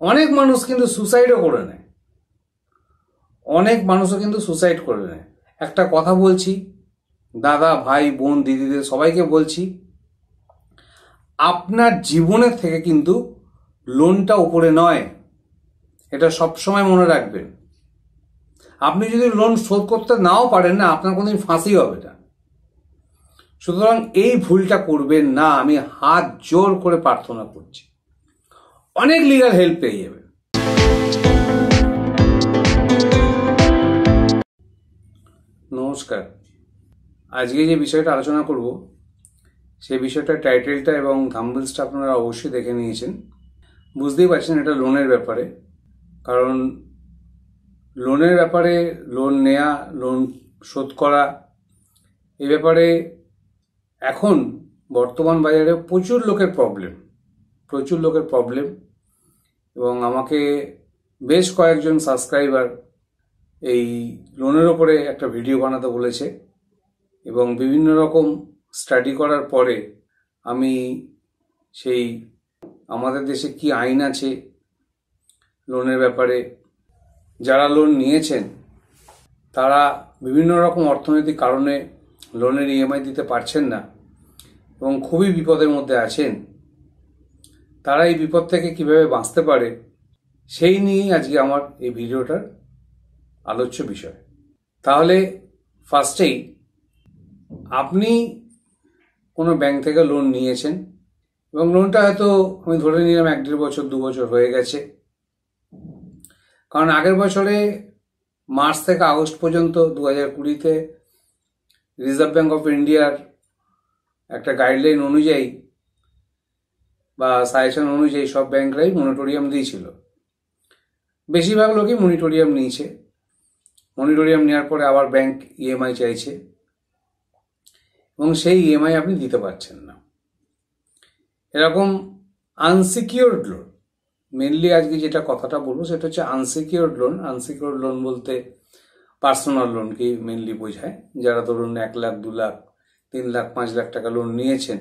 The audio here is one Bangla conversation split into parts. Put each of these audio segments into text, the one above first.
অনেক মানুষ কিন্তু সুসাইডও করে নেয়, অনেক মানুষও কিন্তু সুসাইড করে নেয়। একটা কথা বলছি দাদা, ভাই, বোন, দিদিদের সবাইকে বলছি, আপনার জীবনের থেকে কিন্তু লোনটা উপরে নয়, এটা সবসময় মনে রাখবেন। আপনি যদি লোন শোধ করতে নাও পারেন না, আপনার কোনোদিন ফাঁসি হবে না। সুতরাং এই ভুলটা করবেন না, আমি হাত জোর করে প্রার্থনা করছি। অনেক লিগ্যাল হেল্প পেয়ে যাবেন। নমস্কার, আজকে যে বিষয়টা আলোচনা করব সেই বিষয়টা টাইটেলটা এবং থাম্বনেলসটা আপনারা অবশ্যই দেখে নিয়েছেন। বুঝতেই পারছেন এটা লোনের ব্যাপারে, কারণ লোনের ব্যাপারে, লোন নেয়া, লোন শোধ করা, এই ব্যাপারে এখন বর্তমান বাজারে প্রচুর লোকের প্রবলেম। এবং আমাকে বেশ কয়েকজন সাবস্ক্রাইবার এই লোনের ওপরে একটা ভিডিও বানাতে বলেছে, এবং বিভিন্ন রকম স্টাডি করার পরে আমি সেই আমাদের দেশে কি আইন আছে লোনের ব্যাপারে, যারা লোন নিয়েছেন তারা বিভিন্ন রকম অর্থনৈতিক কারণে লোনের ইএমআই দিতে পারছেন না এবং খুবই বিপদের মধ্যে আছেন, তারা এই বিপদ থেকে কিভাবে বাঁচতে পারে সেই নিয়েই আজকে আমার এই ভিডিওটার আলোচ্য বিষয়। তাহলে ফার্স্টেই, আপনি কোনো ব্যাংক থেকে লোন নিয়েছেন এবং লোনটা হয়তো আমি ধরে নিলাম 1-1.5 বছর 2 বছর হয়ে গেছে, কারণ আগের বছরে মার্চ থেকে আগস্ট পর্যন্ত 2020-তে রিজার্ভ ব্যাঙ্ক অফ ইন্ডিয়ার একটা গাইডলাইন অনুযায়ী বা সাজেশন অনুযায়ী সব ব্যাংকরাই মনিটোরিয়াম দিয়েছিল। বেশিরভাগ লোকই মনিটোরিয়াম নিয়েছে। মনিটোরিয়াম নেওয়ার পরে আবার ব্যাংক ইএমআই চাইছে এবং সেই ইএমআই আপনি দিতে পারছেন না। এরকম আনসিকিউরড লোন, মেনলি আজকে যেটা কথাটা বলবো সেটা হচ্ছে আনসিকিউরড লোন। আনসিকিউরড লোন বলতে পার্সোনাল লোনকে মেনলি বোঝায়, যারা ধরুন 1 লাখ, 2 লাখ, 3 লাখ, 5 লাখ টাকা লোন নিয়েছেন।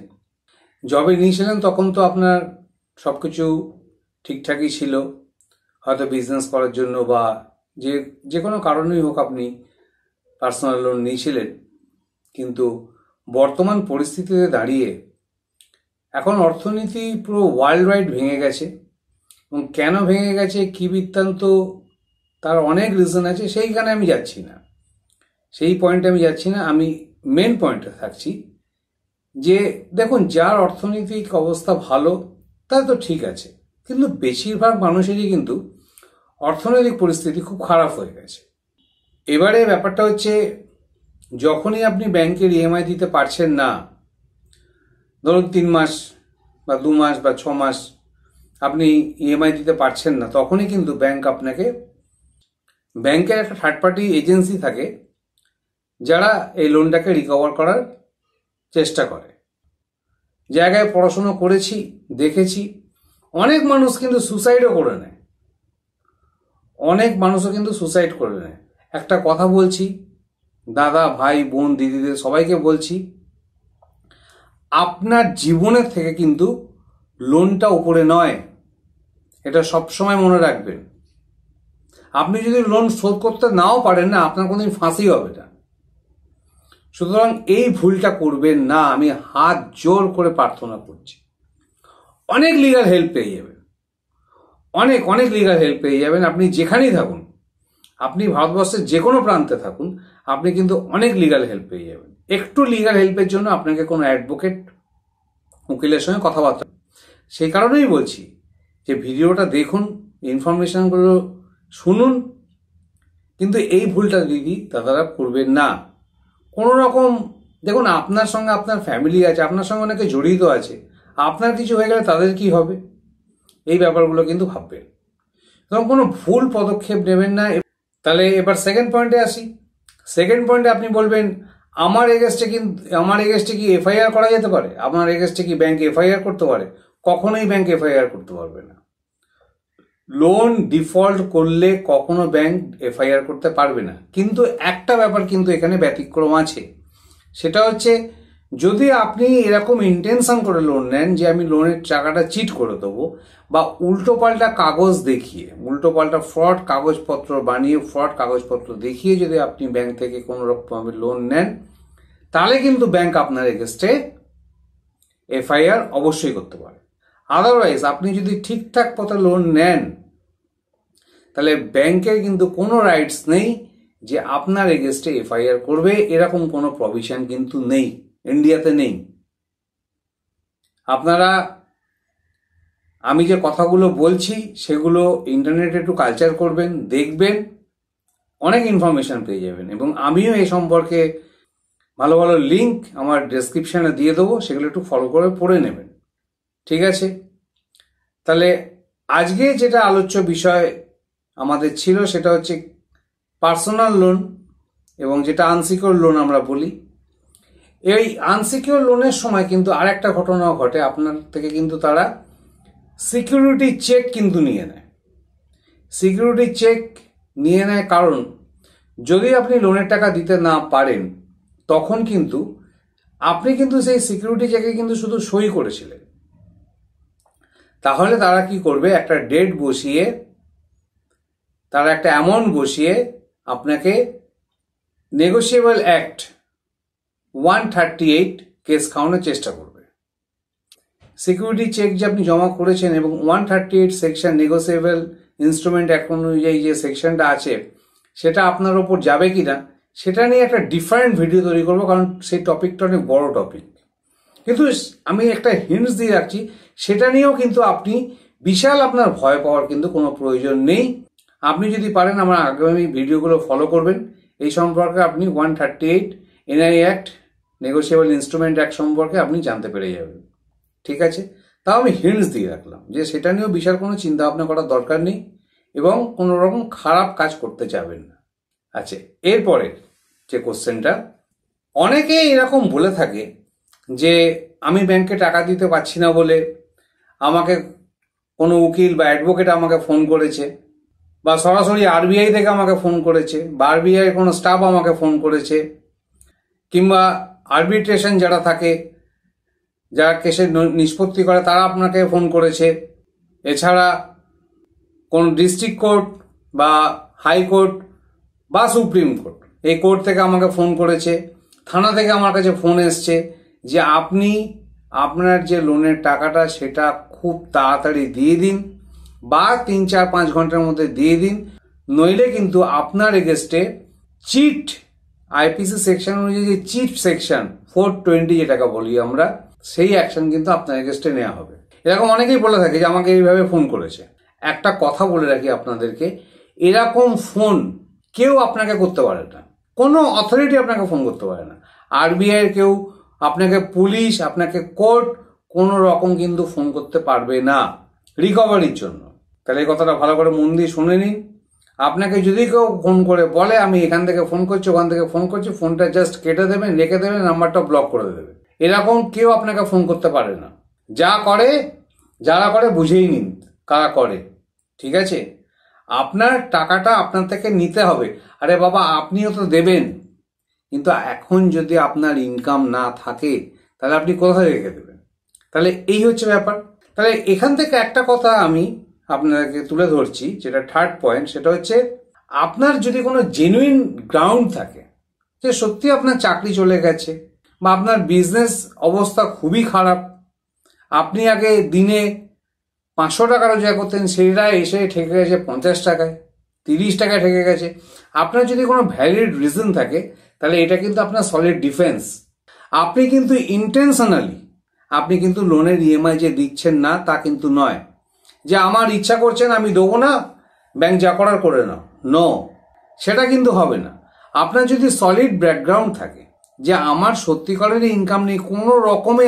যবে নিয়েছিলেন তখন তো আপনার সবকিছু ঠিকঠাকই ছিল, হয়তো বিজনেস করার জন্য বা যে কোনো কারণেই হোক আপনি পার্সোনাল লোন নিয়েছিলেন। কিন্তু বর্তমান পরিস্থিতিতে দাঁড়িয়ে এখন অর্থনীতি পুরো ওয়ার্ল্ড ওয়াইড ভেঙে গেছে, এবং কেন ভেঙে গেছে, কি বৃত্তান্ত, তার অনেক রিজন আছে, সেইখানে আমি যাচ্ছি না, সেই পয়েন্টে আমি যাচ্ছি না। আমি মেন পয়েন্টে থাকছি যে দেখুন, যার অর্থনৈতিক অবস্থা ভালো তার তো ঠিক আছে, কিন্তু বেশিরভাগ মানুষেরই কিন্তু অর্থনৈতিক পরিস্থিতি খুব খারাপ হয়ে গেছে। এবারে ব্যাপারটা হচ্ছে, যখনই আপনি ব্যাংকের ইএমআই দিতে পারছেন না, ধরুন 3 মাস বা 2 মাস বা 6 মাস আপনি ইএমআই দিতে পারছেন না, তখনই কিন্তু ব্যাংক আপনাকে, ব্যাংকের একটা থার্ড পার্টি এজেন্সি থাকে যারা এই লোনটাকে রিকভার করার চেষ্টা করে। জায়গায় পড়াশোনা করেছি, দেখেছি, অনেক মানুষ কিন্তু সুসাইডও করে নেয়, একটা কথা বলছি দাদা, ভাই, বোন, দিদিদের সবাইকে বলছি, আপনার জীবনের থেকে কিন্তু লোনটা উপরে নয়, এটা সবসময় মনে রাখবেন। আপনি যদি লোন শোধ করতে নাও পারেন না, আপনার কোনোদিন ফাঁসি হবে না। সুতরাং এই ভুলটা করবেন না, আমি হাত জোর করে প্রার্থনা করছি। অনেক লিগ্যাল হেল্প পেয়ে যাবেন, অনেক লিগ্যাল হেল্প পেয়ে যাবেন। আপনি যেখানেই থাকুন, আপনি ভারতবর্ষের যে কোনো প্রান্তে থাকুন, আপনি কিন্তু অনেক লিগ্যাল হেল্প পেয়ে যাবেন। একটু লিগ্যাল হেল্পের জন্য আপনাকে কোনো অ্যাডভোকেট, উকিলের সঙ্গে কথাবার্তা, সেই কারণেই বলছি যে ভিডিওটা দেখুন, ইনফরমেশনগুলো শুনুন, কিন্তু এই ভুলটা দিদি দাদারা করবেন না। কোনো রকম, দেখুন, আপনার সঙ্গে আপনার ফ্যামিলি আছে, আপনার সঙ্গে অনেকে জড়িত আছে, আপনার কিছু হয়ে গেলে তাদের কি হবে, এই ব্যাপারগুলো কিন্তু ভাববেন, এবং কোনো ভুল পদক্ষেপ নেবেন না। তাহলে এবার সেকেন্ড পয়েন্টে আসি। সেকেন্ড পয়েন্টে আপনি বলবেন, আমার এগেস্টে কি এফআইআর করা যেতে পারে? আমার এগেস্টে কি ব্যাংক এফআইআর করতে পারে? কখনোই ব্যাংক এফআইআর করতে পারবে না। লোন ডিফল্ট করলে কখনো ব্যাংক এফআইআর করতে পারবে না। কিন্তু একটা ব্যাপার কিন্তু এখানে ব্যতিক্রম আছে, সেটা হচ্ছে, যদি আপনি এরকম ইন্টেনশন করে লোন নেন যে আমি লোনের টাকাটা চিট করে দেবো, বা উল্টোপাল্টা কাগজ দেখিয়ে, উল্টোপাল্টা ফ্রড কাগজপত্র বানিয়ে, ফ্রড কাগজপত্র দেখিয়ে যদি আপনি ব্যাংক থেকে কোনো রকমভাবে লোন নেন, তাহলে কিন্তু ব্যাংক আপনার এগেস্টে এফআইআর অবশ্যই করতে পারে। আদারওয়াইজ আপনি যদি ঠিকঠাক পথে লোন নেন, তাহলে ব্যাংকের কিন্তু কোনো রাইটস নেই যে আপনার এগেস্টে এফআইআর করবে, এরকম কোনো প্রভিশন কিন্তু নেই, ইন্ডিয়াতে নেই। আপনারা, আমি যে কথাগুলো বলছি সেগুলো ইন্টারনেটে একটু কালচার করবেন, দেখবেন, অনেক ইনফরমেশন পেয়ে যাবেন। এবং আমিও এই সম্পর্কে ভালো ভালো লিঙ্ক আমার ডেসক্রিপশনে দিয়ে দেবো, সেগুলো একটু ফলো করে পড়ে নেবেন। ঠিক আছে? তাহলে আজকে যেটা আলোচ্য বিষয় আমাদের ছিল সেটা হচ্ছে পার্সোনাল লোন, এবং যেটা আনসিকিউর লোন আমরা বলি। এই আনসিকিউর লোনের সময় কিন্তু আরেকটা ঘটনাও ঘটে, আপনার থেকে কিন্তু তারা সিকিউরিটি চেক কিন্তু নিয়ে নেয়। সিকিউরিটি চেক নিয়ে নেয় কারণ যদি আপনি লোনের টাকা দিতে না পারেন, তখন কিন্তু আপনি কিন্তু সেই সিকিউরিটি চেকে কিন্তু শুধু সই করেছিলেন। তাহলে তারা কি করবে, একটা ডেট বসিয়ে, তারা একটা অ্যামাউন্ট বসিয়ে আপনাকে নেগোশিয়েবল অ্যাক্ট 138 কেস খাওয়ানোর চেষ্টা করবে। সিকিউরিটি চেক যে আপনি জমা করেছেন এবং 138 সেকশন নেগোশিয়েবল ইনস্ট্রুমেন্ট অ্যাক্ট অনুযায়ী যে সেকশনটা আছে সেটা আপনার ওপর যাবে কিনা সেটা নিয়ে একটা ডিফারেন্ট ভিডিও তৈরি করবো, কারণ সেই টপিকটা অনেক বড় টপিক। কিন্তু আমি একটা হিন্টস দিয়ে রাখছি, সেটা নিয়েও কিন্তু আপনি বিশাল আপনার ভয় পাওয়ার কিন্তু কোনো প্রয়োজন নেই। আপনি যদি পারেন আমার আগামী ভিডিওগুলো ফলো করবেন, এই সম্পর্কে আপনি 138 NI act, negotiable instrument act সম্পর্কে আপনি জানতে পেরে যাবেন। ঠিক আছে? তাও আমি হিন্টস দিয়ে রাখলাম যে সেটা নিয়েও বিশাল কোনো চিন্তা ভাবনা করার দরকার নেই এবং কোনো রকম খারাপ কাজ করতে যাবেন না। আচ্ছা, এরপরে যে কোশ্চেনটা, অনেকে এরকম বলে থাকে যে আমি ব্যাংকে টাকা দিতে পারছি না বলে আমাকে কোনো উকিল বা অ্যাডভোকেট আমাকে ফোন করেছে, বা সরাসরি আরবিআই থেকে আমাকে ফোন করেছে, বা আরবিআই কোনো স্টাফ আমাকে ফোন করেছে, কিংবা আরবিট্রেশন যারা থাকে, যারা কেসের নিষ্পত্তি করে তারা আপনাকে ফোন করেছে। এছাড়া কোন ডিস্ট্রিক্ট কোর্ট বা হাইকোর্ট বা সুপ্রিম কোর্ট, এই কোর্ট থেকে আমাকে ফোন করেছে, থানা থেকে আমার কাছে ফোন এসছে যে আপনি আপনার যে লোনের টাকাটা সেটা খুব তাড়াতাড়ি দিয়ে দিন, বা 3-4-5 ঘন্টার মধ্যে দিয়ে দিন, নইলে কিন্তু আপনার এগেস্টে চিট, আইপিসি সেকশন অনুযায়ী যে চিট সেকশন 420 যেটাকে বলি আমরা, সেই অ্যাকশন কিন্তু আপনার এগেস্টে নেওয়া হবে। এরকম অনেকেই বলে থাকে যে আমাকে এইভাবে ফোন করেছে। একটা কথা বলে রাখি আপনাদেরকে, এরকম ফোন কেউ আপনাকে করতে পারে না, কোনো অথরিটি আপনাকে ফোন করতে পারে না। আরবিআই এর কেউ আপনাকে, পুলিশ, আপনাকে কোর্ট কোনো রকম কিন্তু ফোন করতে পারবে না রিকভারির জন্য। তাহলে এই কথাটা ভালো করে মন দিয়ে শুনে নিন। আপনাকে যদি কেউ ফোন করে বলে আমি এখান থেকে ফোন করছি, ওখান থেকে ফোন করছি, ফোনটা জাস্ট কেটে দেবেন, রেখে দেবেন, নাম্বারটা ব্লক করে দেবেন। এরকম কেউ আপনাকে ফোন করতে পারে না। যা করে, যারা করে বুঝেই নিন কারা করে। ঠিক আছে? আপনার টাকাটা আপনার থেকে নিতে হবে। আরে বাবা, আপনিও তো দেবেন, কিন্তু এখন যদি আপনার ইনকাম না থাকে তাহলে আপনি কোথায় রেখে দেবেন? তাহলে এই হচ্ছে ব্যাপার। তাহলে এখান থেকে একটা কথা আমি আপনাকে তুলে ধরছি, যেটা থার্ড পয়েন্ট, সেটা হচ্ছে আপনার যদি কোনো জেনুইন গ্রাউন্ড থাকে যে সত্যি আপনার চাকরি চলে গেছে বা আপনার বিজনেস অবস্থা খুবই খারাপ, আপনি আগে দিনে 500 টাকা রোজগার করতেন, সেটা এসে ঠেকে গেছে 50 টাকায়, 30 টাকায় ঠেকে গেছে, আপনার যদি কোনো ভ্যালিড রিজন থাকে, তাহলে এটা কিন্তু আপনার সলিড ডিফেন্স। আপনি কিন্তু ইন্টেনশনালি আপনি কিন্তু লোনের ইএমআই যে দিচ্ছেন না তা কিন্তু নয় যে আমার ইচ্ছা করছেন আমি দেবো না, ব্যাংক যা করার করে নাও। নো, সেটা কিন্তু হবে না। আপনার যদি সলিড ব্যাকগ্রাউন্ড থাকে যে আমার সত্যিকারেরই ইনকাম নেই, কোনো রকমে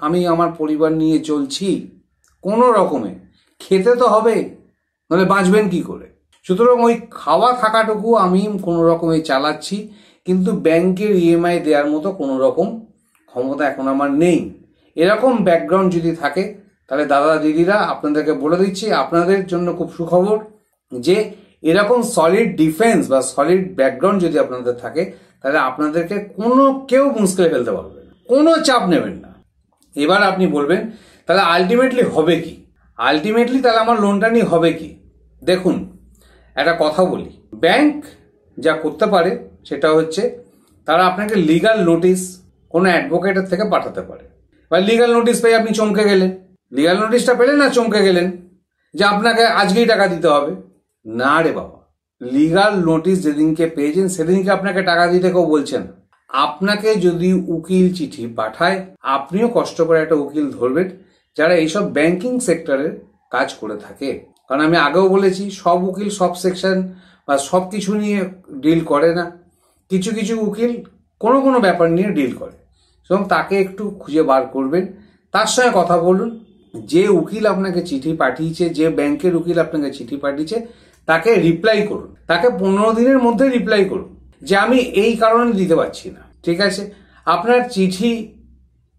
আমি আমার পরিবার নিয়ে চলছি, কোনো রকমে খেতে তো হবে, নাহলে বাঁচবেন কি করে? সুতরাং ওই খাওয়া থাকাটুকু আমি কোনো রকমে চালাচ্ছি, কিন্তু ব্যাংকের ইএমআই দেওয়ার মতো কোনো রকম ক্ষমতা এখন আমার নেই। এরকম ব্যাকগ্রাউন্ড যদি থাকে তাহলে দাদা দিদিরা আপনাদেরকে বলে দিচ্ছি, আপনাদের জন্য খুব সুখবর যে এরকম সলিড ডিফেন্স বা সলিড ব্যাকগ্রাউন্ড যদি আপনাদের থাকে তাহলে আপনাদেরকে কেউ মুশকিলে ফেলতে পারবে না, কোনো চাপ নেবেন না। এবার আপনি বলবেন তাহলে আলটিমেটলি হবে কি? আলটিমেটলি তাহলে আমার লোনটা নিয়ে হবে কি? দেখুন, একটা কথা বলি, ব্যাংক যা করতে পারে সেটা হচ্ছে তারা আপনাকে লিগাল নোটিশ কোনো অ্যাডভোকেটের থেকে পাঠাতে পারে, বা লিগাল নোটিশ পেয়ে আপনি চমকে গেলেন, লিগাল নোটিশটা পেলেন না চমকে গেলেন যে আপনাকে আজকেই টাকা দিতে হবে। না রে বাবা, লিগাল নোটিশ যেদিনকে পেয়েছেন সেদিনকে আপনাকে টাকা দিতে কেউ বলছেন। আপনাকে যদি উকিল চিঠি পাঠায়, আপনিও কষ্ট করে একটা উকিল ধরবেন যারা এইসব ব্যাংকিং সেক্টরের কাজ করে থাকে। কারণ আমি আগেও বলেছি, সব উকিল সব সেকশন বা সব কিছু নিয়ে ডিল করে না। কিছু কিছু উকিল কোনো কোনো ব্যাপার নিয়ে ডিল করে, এবং তাকে একটু খুঁজে বার করবেন, তার সঙ্গে কথা বলুন। যে উকিল আপনাকে চিঠি পাঠিয়েছে, যে ব্যাংকের উকিল আপনাকে চিঠি পাঠিয়েছে, তাকে রিপ্লাই করুন, তাকে 15 দিনের মধ্যে রিপ্লাই করুন যে আমি এই কারণে দিতে পারছি না। ঠিক আছে, আপনার চিঠি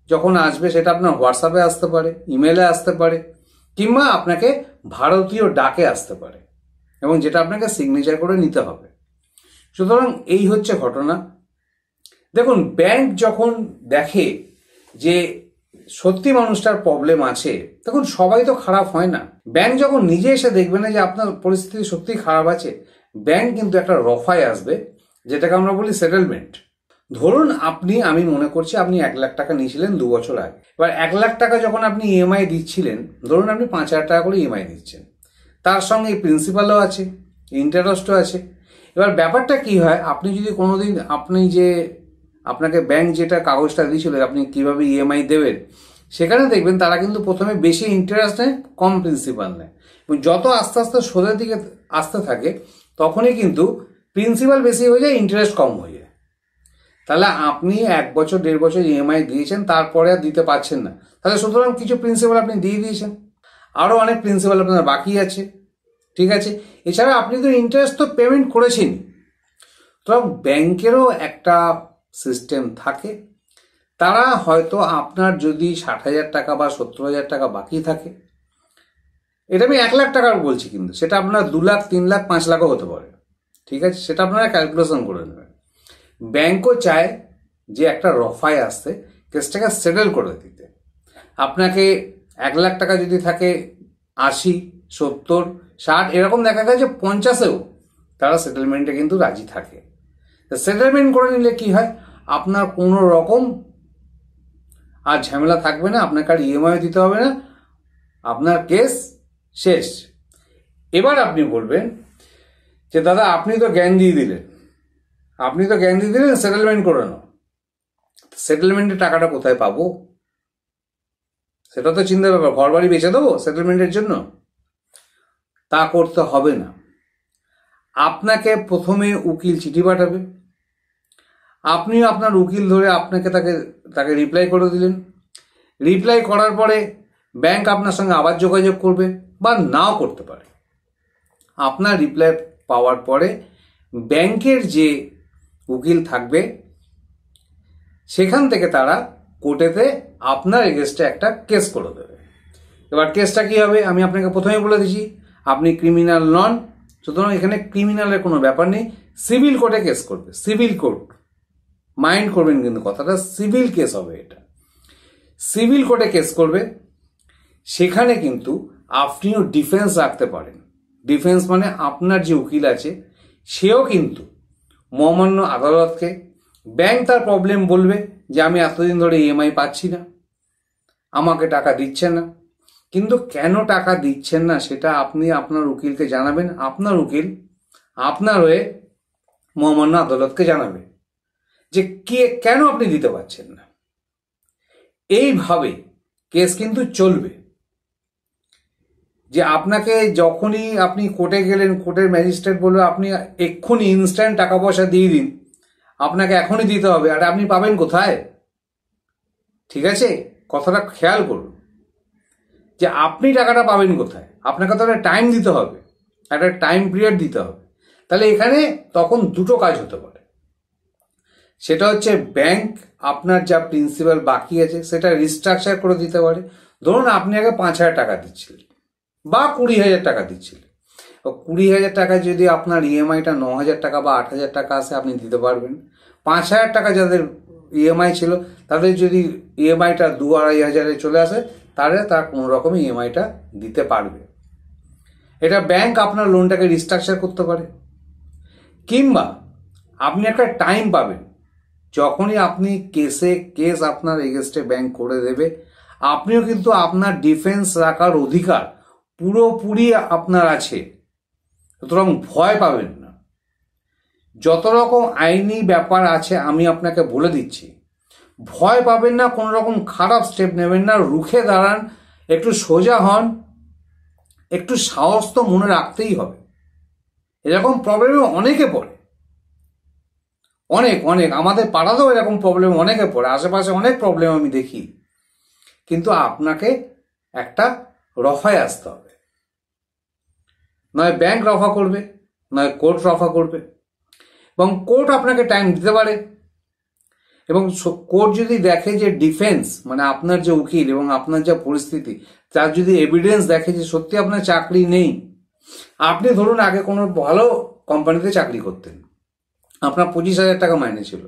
যখন আসবে সেটা আপনার হোয়াটসঅ্যাপে আসতে পারে, ইমেলে আসতে পারে, কিংবা আপনাকে ভারতীয় ডাকে আসতে পারে, এবং যেটা আপনাকে সিগনেচার করে নিতে হবে। সুতরাং এই হচ্ছে ঘটনা। দেখুন, ব্যাংক যখন দেখে যে সত্যি মানুষটার প্রবলেম আছে, তখন সবাই তো খারাপ হয় না। ব্যাংক যখন নিজে এসে দেখবে না যে আপনার পরিস্থিতি সত্যি খারাপ আছে, ব্যাংক কিন্তু একটা রফায় আসবে, যেটাকে আমরা বলি সেটেলমেন্ট। ধরুন আমি মনে করছি আপনি 1 লাখ টাকা নিয়েছিলেন 2 বছর আগে। এবার 1 লাখ টাকা যখন আপনি ইএমআই দিচ্ছিলেন, ধরুন আপনি 5,000 টাকা করে ইএমআই দিচ্ছেন, তার সঙ্গে প্রিন্সিপালও আছে, ইন্টারেস্টও আছে। এবার ব্যাপারটা কি হয়, আপনি যদি কোনোদিন আপনাকে ব্যাংক যেটা কাগজটা দিয়েছিল আপনি কিভাবে ইএমআই দেবেন, সেখানে দেখবেন তারা কিন্তু প্রথমে বেশি ইন্টারেস্ট নেয়, কম প্রিন্সিপাল নেয়, এবং যত আস্তে আস্তে সোজের দিকে আসতে থাকে তখনই কিন্তু প্রিন্সিপাল বেশি হয়ে যায়, ইন্টারেস্ট কম হয়ে যায়। তাহলে আপনি 1 বছর 1.5 বছর ইএমআই দিয়েছেন, তারপরে আর দিতে পারছেন না, তাহলে সুতরাং কিছু প্রিন্সিপাল আপনি দিয়ে দিয়েছেন, আরও অনেক প্রিন্সিপাল আপনার বাকি আছে। ঠিক আছে, এছাড়া আপনি তো ইন্টারেস্ট তো পেমেন্ট করেছেন। তো ব্যাংকেরও একটা সিস্টেম থাকে, তারা হয়তো আপনার যদি 60,000 টাকা বা 70,000 টাকা বাকি থাকে, এটা আমি 1 লাখ টাকার বলছি, কিন্তু সেটা আপনার 2 লাখ 3 লাখ 5 লাখও হতে পারে। ঠিক আছে, সেটা আপনারা ক্যালকুলেশন করে নেবেন। ব্যাংকও চায় যে একটা রফায় আসতে, কেসটাকে সেটেল করে দিতে। আপনাকে 1 লাখ টাকা যদি থাকে 80, 70, 60, এরকম দেখা গেছে 50-এও তারা সেটেলমেন্টে কিন্তু রাজি থাকে। সেটেলমেন্ট করে নিলে কি হয়, আপনার কোনো রকম আর ঝামেলা থাকবে না, আপনাকে আর ইএমআই দিতে হবে না, আপনার কেস শেষ। এবার আপনি বলবেন যে দাদা আপনি তো জ্ঞান দিয়ে দিলেন সেটেলমেন্ট করে নাও। সেটেলমেন্টের টাকাটা কোথায় পাবো, সেটা তো চিন্তার ব্যাপার। ঘর বাড়ি বেচে দেবো সেটেলমেন্টের জন্য? তা করতে হবে না। আপনাকে প্রথমে উকিল চিঠি পাঠাবে, আপনিও আপনার উকিল ধরে তাকে রিপ্লাই করে দিলেন। রিপ্লাই করার পরে ব্যাংক আপনার সঙ্গে আবার যোগাযোগ করবে, বা নাও করতে পারে। আপনার রিপ্লাই পাওয়ার পরে ব্যাংকের যে উকিল থাকবে, সেখান থেকে তারা কোর্টেতে আপনার এগেনস্টে একটা কেস করে দেবে। এবার কেসটা কি হবে, আমি আপনাকে প্রথমে বলে দিচ্ছি, আপনি ক্রিমিনাল নন, সুতরাং এখানে ক্রিমিনালের কোনো ব্যাপার নেই। সিভিল কোর্টে কেস করবে, সিভিল কোর্ট, মাইন্ড করবেন কিন্তু কথাটা, সিভিল কেস হবে এটা। সিভিল কোর্টে কেস করবে, সেখানে কিন্তু আপনিও ডিফেন্স রাখতে পারেন। ডিফেন্স মানে আপনার যে উকিল আছে সেও কিন্তু মহামান্য আদালতকে, ব্যাংক তার প্রবলেম বলবে যে আমি এতদিন ধরে ইএমআই পাচ্ছি না, আমাকে টাকা দিচ্ছেন না, কিন্তু কেন টাকা দিচ্ছেন না সেটা আপনি আপনার উকিলকে জানাবেন, আপনার উকিল আপনার হয়ে মহামান্য আদালতকে জানাবে যে কেন আপনি দিতে পারছেন না। এইভাবে কেস কিন্তু চলবে, যে আপনাকে যখনই আপনি কোর্টে গেলেন, কোর্টের ম্যাজিস্ট্রেট বলবে আপনি এক্ষুনি ইনস্ট্যান্ট টাকা পয়সা দিয়ে দিন, আপনাকে এখনই দিতে হবে, আর আপনি পাবেন কোথায়? ঠিক আছে, কথাটা খেয়াল করুন যে আপনি টাকাটা পাবেন কোথায়। আপনাকে তো একটা টাইম দিতে হবে, একটা টাইম পিরিয়ড দিতে হবে। তাহলে এখানে তখন দুটো কাজ হতে পারে, সেটা হচ্ছে ব্যাংক আপনার যা প্রিন্সিপাল বাকি আছে সেটা রিস্ট্রাকচার করে দিতে পারে। ধরুন আপনি আগে 5,000 টাকা দিচ্ছিলেন বা 20,000 টাকা দিচ্ছিলেন, 20,000 টাকায় যদি আপনার ইএমআইটা 9,000 টাকা বা 8,000 টাকা আসে, আপনি দিতে পারবেন। 5,000 টাকা যাদের ইএমআই ছিল, তাদের যদি ইএমআইটা 2-2.5 হাজারে চলে আসে, তাহলে তার কোনো রকম ইএমআইটা দিতে পারবে। এটা ব্যাংক আপনার লোনটাকে রিস্ট্রাকচার করতে পারে, কিংবা আপনি একটা টাইম পাবেন যখনই আপনি কেস আপনার এগেনস্টে ব্যাংক করে দেবে, আপনিও কিন্তু আপনার ডিফেন্স রাখার অধিকার পুরোপুরি আপনার আছে। সুতরাং ভয় পাবেন না। যত রকম আইনি ব্যাপার আছে আমি আপনাকে বলে দিচ্ছি, ভয় পাবেন না, কোনো রকম খারাপ স্টেপ নেবেন না, রুখে দাঁড়ান, একটু সোজা হন, একটু সাহস তো মনে রাখতেই হবে। এরকম প্রবলেমে অনেকে পড়ে, অনেক অনেক আমাদের পাড়াতেও এরকম প্রবলেম অনেকে পড়ে, আশেপাশে অনেক প্রবলেম আমি দেখি। কিন্তু আপনাকে একটা রফায় আসতে হবে, নয় ব্যাংক রফা করবে, নয় কোর্ট রফা করবে। এবং কোর্ট আপনাকে টাইম দিতে পারে, এবং কোর্ট যদি দেখে যে ডিফেন্স মানে আপনার যে উকিল এবং আপনার যা পরিস্থিতি, তার যদি এভিডেন্স দেখে যে সত্যি আপনার চাকরি নেই, আপনি ধরুন আগে কোনো ভালো কোম্পানিতে চাকরি করতেন, আপনার 25,000 টাকা মাইনে ছিল,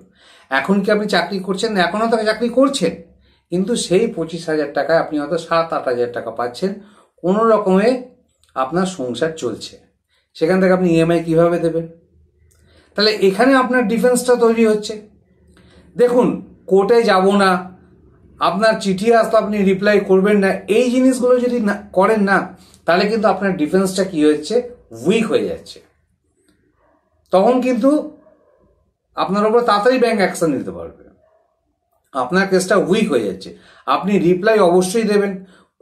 এখন কি আপনি চাকরি করছেন না? এখনও তো চাকরি করছেন, কিন্তু সেই 25,000 টাকায় আপনি হয়তো 7-8 হাজার টাকা পাচ্ছেন, কোনো রকমে আপনার সংসার চলছে, সেখান থেকে আপনি ইএমআই কিভাবে দেবেন? তাহলে এখানে আপনার ডিফেন্সটা তৈরি হচ্ছে। দেখুন, কোর্টে যাব না, আপনার চিঠি আসতো আপনি রিপ্লাই করবেন না, এই জিনিসগুলো যদি না করেন না, তাহলে কিন্তু আপনার ডিফেন্সটা কি হচ্ছে, উইক হয়ে যাচ্ছে। তখন কিন্তু আপনার উপর তাড়াতাড়ি ব্যাংক অ্যাকশন নিতে পারবে, আপনার কেসটা উইক হয়ে যাচ্ছে। আপনি রিপ্লাই অবশ্যই দেবেন,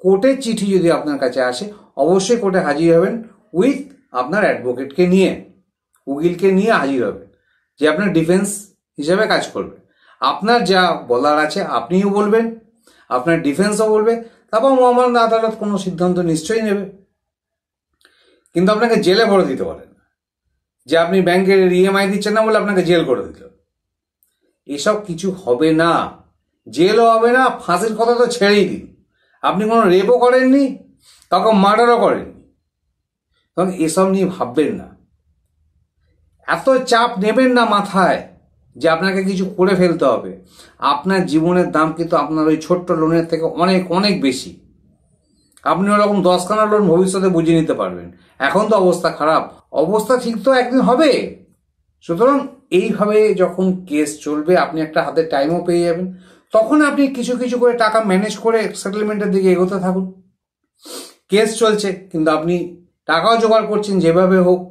কোর্টের চিঠি যদি আপনার কাছে আসে অবশ্যই কোর্টে হাজির হবেন উইথ আপনার অ্যাডভোকেটকে নিয়ে, উকিলকে নিয়ে হাজির হবেন, যে আপনার ডিফেন্স হিসেবে কাজ করবে। আপনার যা বলার আছে আপনিও বলবেন, আপনার ডিফেন্সও বলবে, তারপর মহামান্য আদালত কোনো সিদ্ধান্ত নিশ্চয়ই নেবে। কিন্তু আপনাকে জেলে ভরে দিতে পারেন, যে আপনি ব্যাংকের ইএমআই দিচ্ছেন না বলে আপনাকে জেল করে দিল, এসব কিছু হবে না। জেলও হবে না, ফাঁসির কথা তো ছেড়েই দিন, আপনি কোনো রেপও করেননি, কাউকে মার্ডারও করেননি, কারণ এসব নিয়ে ভাববেন না, এত চাপ নেবেন না মাথায় যে আপনাকে কিছু করে ফেলতে হবে। আপনার জীবনের দাম কিন্তু আপনার ওই ছোট্ট লোনের থেকে অনেক অনেক বেশি। আপনি ওরকম 10খানা লোন ভবিষ্যতে বুঝিয়ে নিতে পারবেন। এখন তো অবস্থা খারাপ, অবস্থা ঠিক তো একদিন হবে। সুতরাং এইভাবে যখন কেস চলবে, আপনি একটা হাতে টাইমও পেয়ে যাবেন, তখন আপনি কিছু কিছু করে টাকা ম্যানেজ করে সেটেলমেন্টের দিকে এগোতে থাকুন। কেস চলছে কিন্তু আপনি টাকাও জোগাড় করছেন যেভাবে হোক,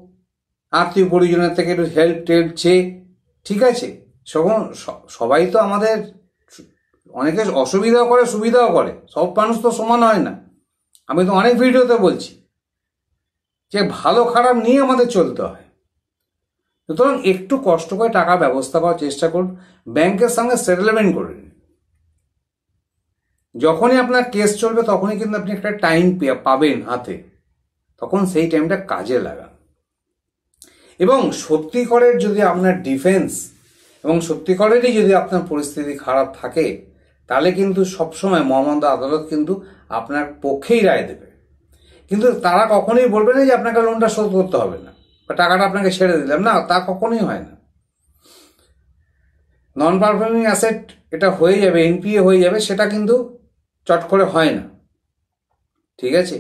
আত্মীয় পরিজনের থেকে একটু হেল্প টেল্প চেয়ে, ঠিক আছে। সবাই তো আমাদের, অনেকে অসুবিধাও করে সুবিধাও করে, সব মানুষ তো সমান হয় না। আমি তো অনেক ভিডিওতে বলছি যে ভালো খারাপ নিয়ে আমাদের চলতে হয়। সুতরাং একটু কষ্ট করে টাকা ব্যবস্থা করার চেষ্টা করুন, ব্যাংকের সঙ্গে সেটেলমেন্ট করে নিন। যখনই আপনার কেস চলবে তখনই কিন্তু আপনি একটা টাইম পাবেন হাতে, তখন সেই টাইমটা কাজে লাগান। এবং সত্যিকারের যদি আপনার ডিফেন্স এবং সত্যিকারেরই যদি আপনার পরিস্থিতি খারাপ থাকে, তাহলে কিন্তু সবসময় মহামান্য আদালত কিন্তু আপনার পক্ষেই রায় দেবে। কিন্তু তারা কখনোই বলবে না যে আপনাকে লোনটা শোধ করতে হবে না বা টাকাটা আপনাকে ছেড়ে দিলাম, না, তা কখনোই হয় না। নন পারফর্মিং অ্যাসেট এটা হয়ে যাবে, এনপিএ হয়ে যাবে, সেটা কিন্তু চট করে হয় না, ঠিক আছে।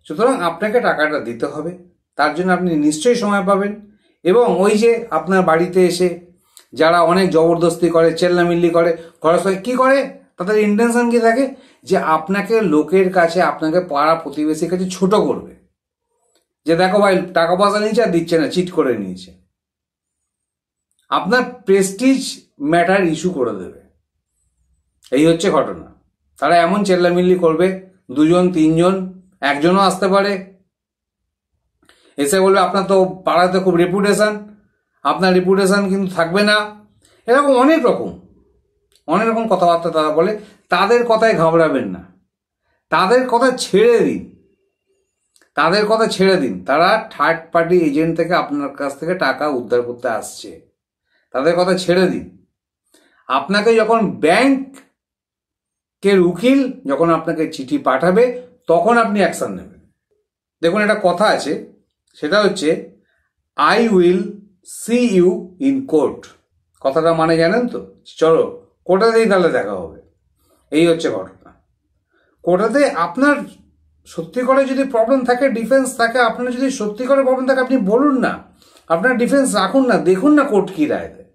সুতরাং আপনাকে টাকাটা দিতে হবে, তার জন্য আপনি নিশ্চয়ই সময় পাবেন। এবং ওই যে আপনার বাড়িতে এসে যারা অনেক জবরদস্তি করে, চেল্লামিল্লি করে, খরচ কি করে, তাদের ইন্টেনশন কি থাকে, যে আপনাকে লোকের কাছে, আপনাকে পাড়া প্রতিবেশীর কাছে ছোট করবে, যে দেখো ভাই টাকা পয়সা নিয়েছে আর দিচ্ছে না, চিট করে নিয়েছে, আপনার প্রেস্টিজ ম্যাটার ইস্যু করে দেবে। এই হচ্ছে ঘটনা। তারা এমন চেল্লামিল্লি করবে, 2জন 3জন, একজনও আসতে পারে, এসে বলবে আপনার তো পাড়াতে খুব রেপুটেশন, আপনার রেপুটেশন কিন্তু থাকবে না, এরকম অনেক রকম কথাবার্তা তারা বলে। তাদের কথায় ঘাবড়াবেন না, তাদের কথা ছেড়ে দিন। তারা থার্ড পার্টি এজেন্ট থেকে আপনার কাছ থেকে টাকা উদ্ধার করতে আসছে, তাদের কথা ছেড়ে দিন। আপনাকে যখন ব্যাংকের উকিল যখন আপনাকে চিঠি পাঠাবে, তখন আপনি অ্যাকশন নেবেন। দেখুন, একটা কথা আছে, সেটা হচ্ছে I will see you in court. কথাটা মানে জানেন তো? চলো কোর্টে দিয়ে তাহলে দেখা হবে। এই হচ্ছে ঘটনা। কোর্টেতে আপনার সত্যি করে যদি প্রবলেম থাকে, ডিফেন্স থাকে, আপনার যদি সত্যি করে প্রবলেম থাকে আপনি বলুন না, আপনার ডিফেন্স রাখুন না, দেখুন না কোর্ট কি রায় দেয়।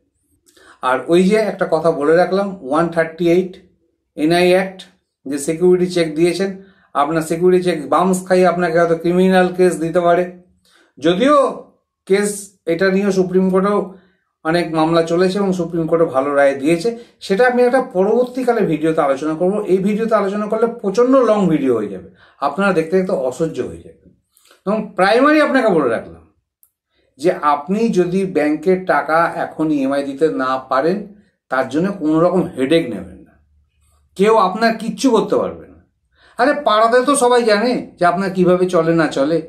আর ওই যে একটা কথা বলে রাখলাম, 138 এনআই অ্যাক্ট, যে সিকিউরিটি চেক দিয়েছেন, আপনার সিকিউরিটি চেক বাউন্স খাইয়ে আপনাকে হয়তো ক্রিমিনাল কেস দিতে পারে। যদিও কেস এটা নিয়ে সুপ্রিম কোর্টেও অনেক মামলা চলেছে এবং সুপ্রিম কোর্টে ভালো রায় দিয়েছে, সেটা আমি একটা পরবর্তীকালে ভিডিওতে আলোচনা করব। এই ভিডিওতে আলোচনা করলে প্রচণ্ড লং ভিডিও হয়ে যাবে, আপনারা দেখতে দেখতে অসহ্য হয়ে যাবে। এবং প্রাইমারি আপনাকে বলে রাখলাম যে আপনি যদি ব্যাংকের টাকা এখন ইএমআই দিতে না পারেন, তার জন্য কোনো রকম হেডেক নেবেন না, কেউ আপনার কিচ্ছু করতে পারবে না। আরে পাড়াতে তো সবাই জানে যে আপনার কিভাবে চলে না চলে।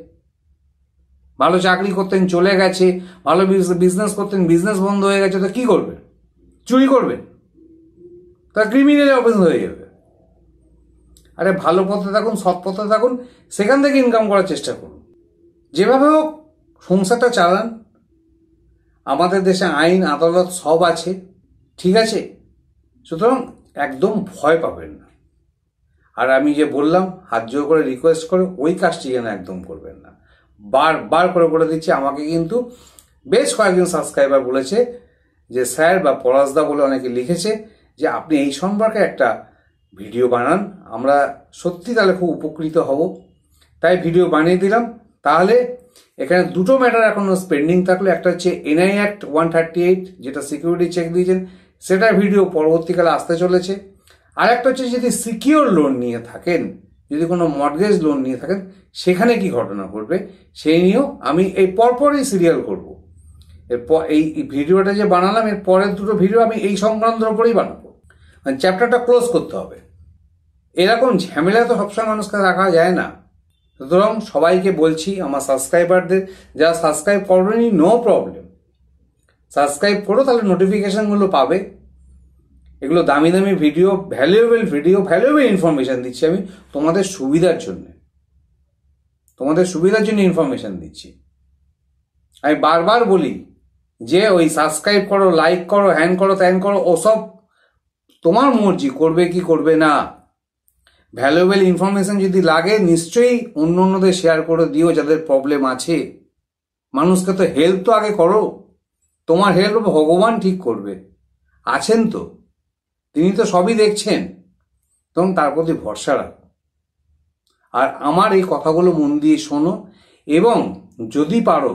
ভালো চাকরি করতেন, চলে গেছে, ভালো বিজনেস করতেন, বিজনেস বন্ধ হয়ে গেছে, তো কি করবেন? চুরি করবেন? তা ক্রিমিনাল অফেন্স হয়ে যাবে। আরে ভালো পথে থাকুন, সৎ পথে থাকুন, সেখান থেকে ইনকাম করার চেষ্টা করুন, যেভাবে হোক সংসারটা চালান। আমাদের দেশে আইন আদালত সব আছে, ঠিক আছে? সুতরাং একদম ভয় পাবেন না। আর আমি যে বললাম, হাত জোর করে রিকোয়েস্ট করে ওই কাজটি যেন একদম করবেন না। বার করে দিচ্ছি। আমাকে কিন্তু বেশ কয়েকজন সাবস্ক্রাইবার বলেছে যে স্যার বা পলাশদা বলে অনেকে লিখেছে যে আপনি এই সম্পর্কে একটা ভিডিও বানান, আমরা সত্যি তাহলে খুব উপকৃত হব। তাই ভিডিও বানিয়ে দিলাম। তাহলে এখানে দুটো ম্যাটার এখনো পেন্ডিং থাকলো, একটা হচ্ছে এনআই অ্যাক্ট 138 যেটা সিকিউরিটি চেক দিয়েছেন, সেটার ভিডিও পরবর্তীকালে আসতে চলেছে। আর একটা হচ্ছে যদি সিকিউর লোন নিয়ে থাকেন, যদি কোনো মর্টগেজ লোন নিয়ে থাকেন, সেখানে কি ঘটনা ঘটবে সেই নিয়েও আমি এই পরপরই সিরিয়াল করব। এরপর এই ভিডিওটা যে বানালাম, এর পরের দুটো ভিডিও আমি এই সংক্রান্তের উপরেই বানাবো, মানে চ্যাপ্টারটা ক্লোজ করতে হবে। এরকম ঝামেলা তো সবসময় মানুষকে রাখা যায় না। সুতরাং সবাইকে বলছি, আমার সাবস্ক্রাইবারদের, যারা সাবস্ক্রাইব করবেনি নো প্রবলেম, সাবস্ক্রাইব করো, তাহলে নোটিফিকেশনগুলো পাবে। এগুলো দামি দামি ভিডিও, ভ্যালুয়েবল ইনফরমেশন দিচ্ছি আমি তোমাদের সুবিধার জন্য, ইনফরমেশন দিচ্ছি। আমি বারবার বলি যে ওই সাবস্ক্রাইব করো, লাইক করো, হ্যান করো, ত্যান করো, ওসব তোমার মর্জি, করবে কি করবে না। ভ্যালুয়েবল ইনফরমেশন যদি লাগে নিশ্চয়ই অন্যদের শেয়ার করে দিও যাদের প্রবলেম আছে। মানুষকে তো হেল্প তো আগে করো, তোমার হেল্প ভগবান ঠিক করবে, আছেন তো তিনি, তো সবই দেখছেন, তখন তার প্রতি ভরসা রাখো। আর আমার এই কথাগুলো মন দিয়ে শোনো, এবং যদি পারো,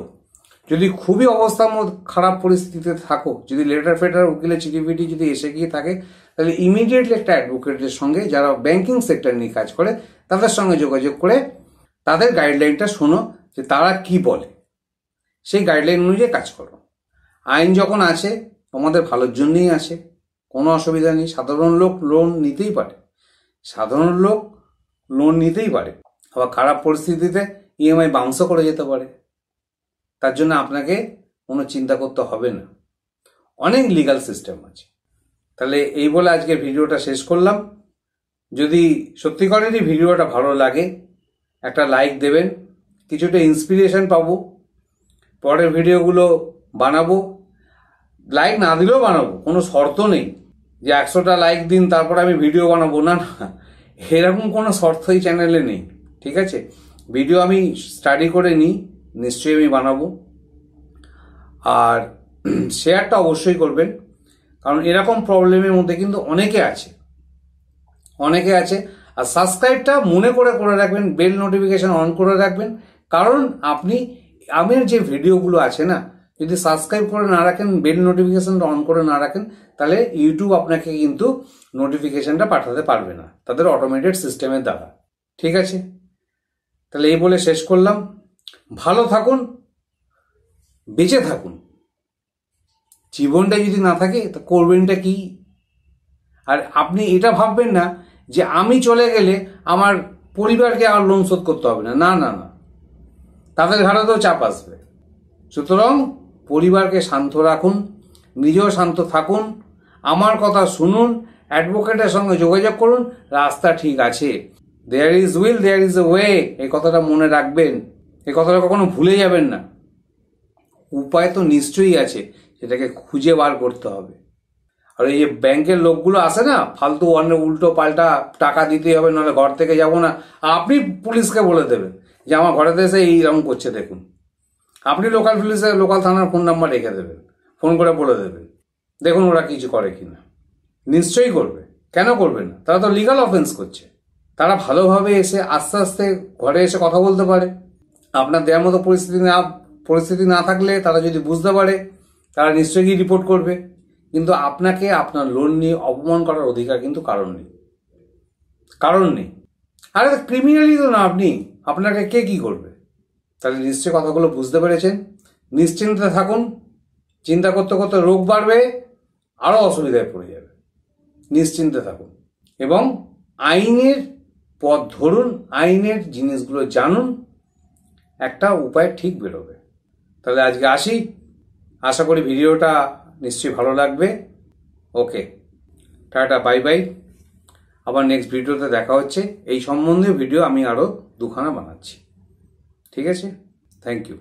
যদি খুবই অবস্থার মধ্যে খারাপ পরিস্থিতিতে থাকো, যদি লেটার উকিলের চিঠিফিটি যদি এসে গিয়ে থাকে, তাহলে ইমিডিয়েটলি একটা অ্যাডভোকেটের সঙ্গে, যারা ব্যাংকিং সেক্টর নিয়ে কাজ করে তাদের সঙ্গে যোগাযোগ করে তাদের গাইডলাইনটা শোনো যে তারা কি বলে, সেই গাইডলাইন অনুযায়ী কাজ করো। আইন যখন আছে তোমাদের ভালোর জন্যই আছে, কোনো অসুবিধা নেই। সাধারণ লোক লোন নিতেই পারে, আবার খারাপ পরিস্থিতিতে ইএমআই বাউন্সও করে যেতে পারে। তার জন্য আপনাকে কোনো চিন্তা করতে হবে না, অনেক লিগাল সিস্টেম আছে। তাহলে এই বলে আজকে ভিডিওটা শেষ করলাম। যদি সত্যিকারেরই ভিডিওটা ভালো লাগে একটা লাইক দেবেন, কিছুটা ইন্সপিরেশন পাবো, পরের ভিডিওগুলো বানাবো। লাইক না দিলেও বানাবো, কোনো শর্ত নেই যে 100টা লাইক দিন তারপর আমি ভিডিও বানাবো, না, এরকম কোনো শর্ত এই চ্যানেলে নেই, ঠিক আছে? ভিডিও আমি স্টাডি করে নিই, নিশ্চয়ই আমি বানাবো। আর শেয়ারটা অবশ্যই করবেন, কারণ এরকম প্রবলেমের মধ্যে কিন্তু অনেকে আছে। আর সাবস্ক্রাইবটা মনে করে রাখবেন, বেল নোটিফিকেশন অন করে রাখবেন, কারণ আমার যে ভিডিওগুলো আছে না, যদি সাবস্ক্রাইব করে না রাখেন, বেল নোটিফিকেশনটা অন করে না রাখেন, তাহলে ইউটিউব আপনাকে কিন্তু নোটিফিকেশনটা পাঠাতে পারবে না তাদের অটোমেটেড সিস্টেমের দ্বারা, ঠিক আছে? তাহলে এই বলে শেষ করলাম। ভালো থাকুন, বেঁচে থাকুন। জীবনটা যদি না থাকে তা করবেনটা কি? আর আপনি এটা ভাববেন না যে আমি চলে গেলে আমার পরিবারকে আর লোন শোধ করতে হবে না, না, তাদের ঘাড়েতেও চাপ আসবে। সুতরাং পরিবারকে শান্ত রাখুন, নিজেও শান্ত থাকুন, আমার কথা শুনুন, অ্যাডভোকেটের সঙ্গে যোগাযোগ করুন, রাস্তা ঠিক আছে। There is will, there is a way, এই কথাটা মনে রাখবেন, এই কথাটা কখনো ভুলে যাবেন না। উপায় তো নিশ্চয়ই আছে, সেটাকে খুঁজে বার করতে হবে। আর এই যে ব্যাংকের লোকগুলো আসে না, ফালতু অনেক উল্টো পাল্টা টাকা দিতে হবে, নাহলে ঘর থেকে যাব না, আপনি পুলিশকে বলে দেবেন যে আমার ঘরেতে এসে এইরকম করছে দেখুন। আপনি লোকাল পুলিশের লোকাল থানার ফোন নাম্বার রেখে দেবেন, ফোন করে বলে দেবেন, দেখুন ওরা কিছু করে কিনা। নিশ্চয়ই করবে, কেন করবে না? তারা তো লিগাল অফেন্স করছে। তারা ভালোভাবে এসে আস্তে আস্তে ঘরে এসে কথা বলতে পারে। আপনার দেওয়ার মতো পরিস্থিতি না থাকলে তারা যদি বুঝতে পারে, তারা নিশ্চয়ই গিয়ে রিপোর্ট করবে। কিন্তু আপনাকে আপনার লোন নিয়ে অপমান করার অধিকার কিন্তু কারণ নেই। আরে ক্রিমিনালই তো না আপনি, আপনাকে কে কি করবে? তাহলে নিশ্চয়ই কথাগুলো বুঝতে পেরেছেন। নিশ্চিন্তে থাকুন। চিন্তা করতে করতে রোগ বাড়বে, আরও অসুবিধায় পড়ে যাবে। নিশ্চিন্তে থাকুন এবং আইনের পথ ধরুন, আইনের জিনিসগুলো জানুন, একটা উপায় ঠিক বেরোবে। তাহলে আজকে আসি, আশা করি ভিডিওটা নিশ্চয়ই ভালো লাগবে। ওকে, টাটা, বাই বাই। আবার নেক্সট ভিডিওতে দেখা হচ্ছে। এই সম্বন্ধে ভিডিও আমি আরও 2খানা বানাচ্ছি। ঠিক আছে, থ্যাংক ইউ।